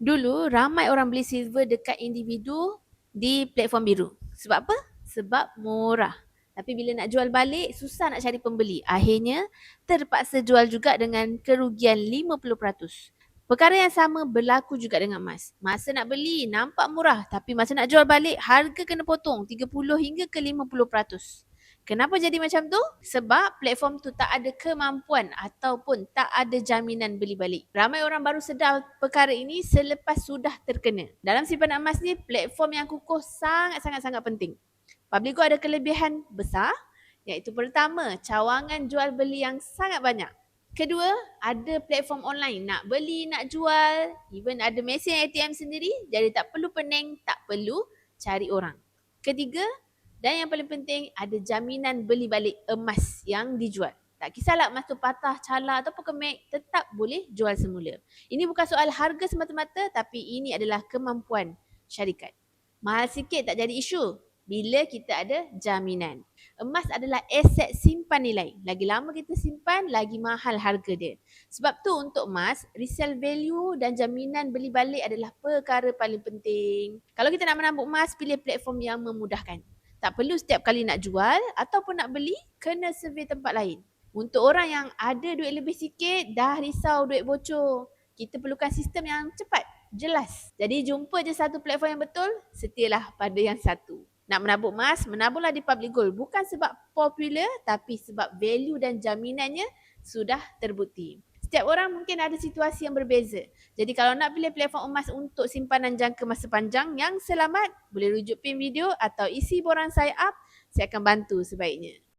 Dulu ramai orang beli silver dekat individu di platform biru. Sebab apa? Sebab murah. Tapi bila nak jual balik, susah nak cari pembeli. Akhirnya, terpaksa jual juga dengan kerugian 50%. Perkara yang sama berlaku juga dengan emas. Masa nak beli, nampak murah. Tapi masa nak jual balik, harga kena potong 30 hingga ke 50%. Kenapa jadi macam tu? Sebab platform tu tak ada kemampuan ataupun tak ada jaminan beli balik. Ramai orang baru sedar perkara ini selepas sudah terkena. Dalam simpanan emas ni, platform yang kukuh sangat-sangat penting. Publigo ada kelebihan besar, iaitu pertama, cawangan jual beli yang sangat banyak. Kedua, ada platform online nak beli, nak jual, even ada mesin ATM sendiri, jadi tak perlu pening, tak perlu cari orang. Ketiga, dan yang paling penting, ada jaminan beli balik emas yang dijual. Tak kisahlah emas tu patah, calar ataupun kemek, tetap boleh jual semula. Ini bukan soal harga semata-mata, tapi ini adalah kemampuan syarikat. Mahal sikit tak jadi isu bila kita ada jaminan. Emas adalah aset simpan nilai. Lagi lama kita simpan, lagi mahal harga dia. Sebab tu untuk emas, resale value dan jaminan beli balik adalah perkara paling penting. Kalau kita nak menambut emas, pilih platform yang memudahkan. Tak perlu setiap kali nak jual ataupun nak beli, kena survey tempat lain. Untuk orang yang ada duit lebih sikit, dah risau duit bocor. Kita perlukan sistem yang cepat, jelas. Jadi jumpa je satu platform yang betul, setialah pada yang satu. Nak menabung emas, menaburlah di Public Gold. Bukan sebab popular, tapi sebab value dan jaminannya sudah terbukti. Setiap orang mungkin ada situasi yang berbeza. Jadi kalau nak pilih platform emas untuk simpanan jangka masa panjang yang selamat, boleh rujuk pin video atau isi borang saya up, saya akan bantu sebaiknya.